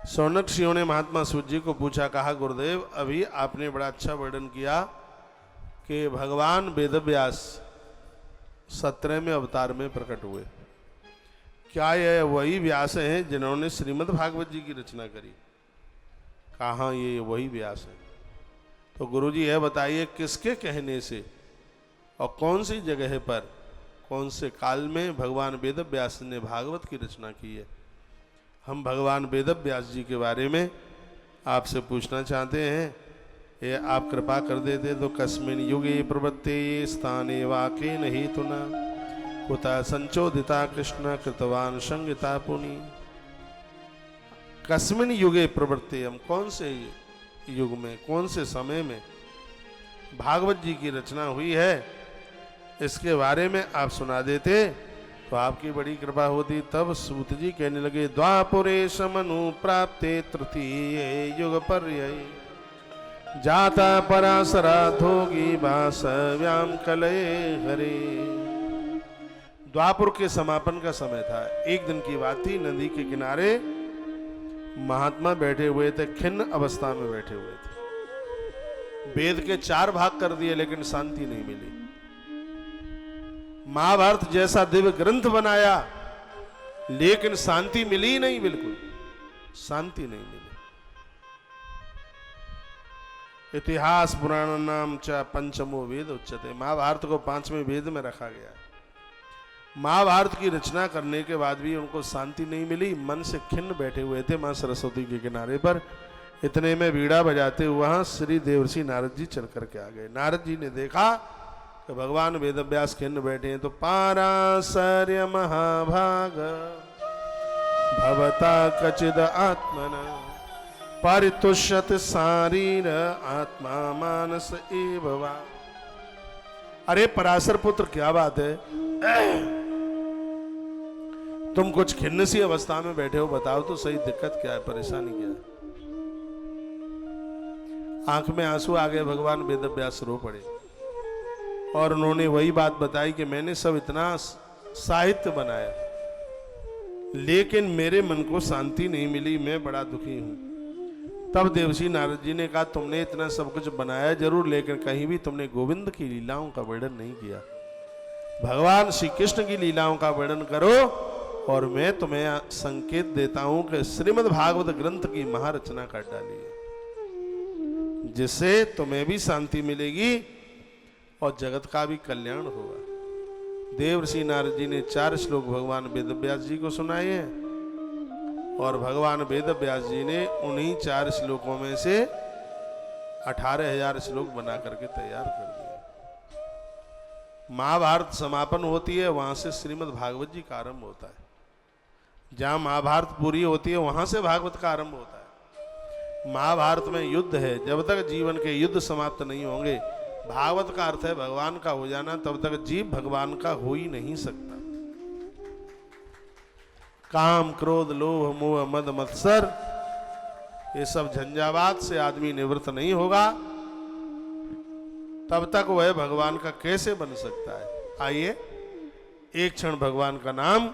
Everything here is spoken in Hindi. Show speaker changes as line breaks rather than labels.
शौनक ऋषियों ने महात्मा सूत जी को पूछा, कहा गुरुदेव अभी आपने बड़ा अच्छा वर्णन किया कि भगवान वेदव्यास 17वें अवतार में प्रकट हुए। क्या यह वही व्यास हैं जिन्होंने श्रीमद् भागवत जी की रचना करी? कहाँ ये वही व्यास है। तो गुरुजी यह बताइए किसके कहने से और कौन सी जगह पर कौन से काल में भगवान वेदव्यास ने भागवत की रचना की है। हम भगवान वेदव्यास जी के बारे में आपसे पूछना चाहते हैं, ये आप कृपा कर देते तो कस्मिन युगे प्रवृत्ते स्थाने वाके नहीं तुना कुता संचोदिता कृष्ण कृतवान संगीता पुनि। कस्मिन युगे प्रवृत्ते, हम कौन से युग में कौन से समय में भागवत जी की रचना हुई है, इसके बारे में आप सुना देते तो आपकी बड़ी कृपा होती। तब सूत जी कहने लगे, द्वापुरे समनु प्राप्ते तृतीय युग पर्यय जाता पराशरा धोगी वासव्याम कलये हरे। द्वापुर के समापन का समय था। एक दिन की बात थी, नदी के किनारे महात्मा बैठे हुए थे, खिन्न अवस्था में बैठे हुए थे। वेद के 4 भाग कर दिए लेकिन शांति नहीं मिली। महाभारत जैसा दिव्य ग्रंथ बनाया लेकिन शांति मिली नहीं, बिल्कुल शांति नहीं मिली। इतिहास पुराण नाम च पंचमो वेद उच्चते, महाभारत को 5वें वेद में रखा गया। महाभारत की रचना करने के बाद भी उनको शांति नहीं मिली, मन से खिन्न बैठे हुए थे मां सरस्वती के किनारे पर। इतने में वीणा बजाते हुए वहां श्री देवर्षि नारद जी चल करके आ गए। नारद जी ने देखा कि भगवान वेदव्यास खिन्न बैठे हैं, तो पाराशर्य महाभाग भवता कचिद आत्मना परितुष्यत शारीर आत्मा मानस एव वा। अरे पराशर पुत्र क्या बात है, तुम कुछ खिन्न सी अवस्था में बैठे हो, बताओ तो सही दिक्कत क्या है, परेशानी क्या है। आंख में आंसू आ गए, भगवान वेदव्यास रो पड़े और उन्होंने वही बात बताई कि मैंने सब इतना साहित्य बनाया लेकिन मेरे मन को शांति नहीं मिली, मैं बड़ा दुखी हूं। तब देवर्षि नारद जी ने कहा, तुमने इतना सब कुछ बनाया जरूर, लेकिन कहीं भी तुमने गोविंद की लीलाओं का वर्णन नहीं किया। भगवान श्री कृष्ण की लीलाओं का वर्णन करो और मैं तुम्हें संकेत देता हूं कि श्रीमद् भागवत ग्रंथ की महारचना कर डाली है, जिससे तुम्हें भी शांति मिलेगी और जगत का भी कल्याण होगा। देवर्षि नारद जी ने 4 श्लोक भगवान वेदव्यास जी को सुनाए हैं और भगवान वेदव्यास जी ने उन्हीं 4 श्लोकों में से 18,000 श्लोक बना करके तैयार कर दिए। महाभारत समापन होती है, वहां से श्रीमद् भागवत जी का आरंभ होता है। जहां महाभारत पूरी होती है वहां से भागवत का आरंभ होता है। महाभारत में युद्ध है, जब तक जीवन के युद्ध समाप्त नहीं होंगे, भागवत का अर्थ है भगवान का हो जाना, तब तक जीव भगवान का हो ही नहीं सकता। काम क्रोध लोभ मोह मद मत्सर, ये सब झंझावात से आदमी निवृत्त नहीं होगा, तब तक वह भगवान का कैसे बन सकता है। आइए एक क्षण भगवान का नाम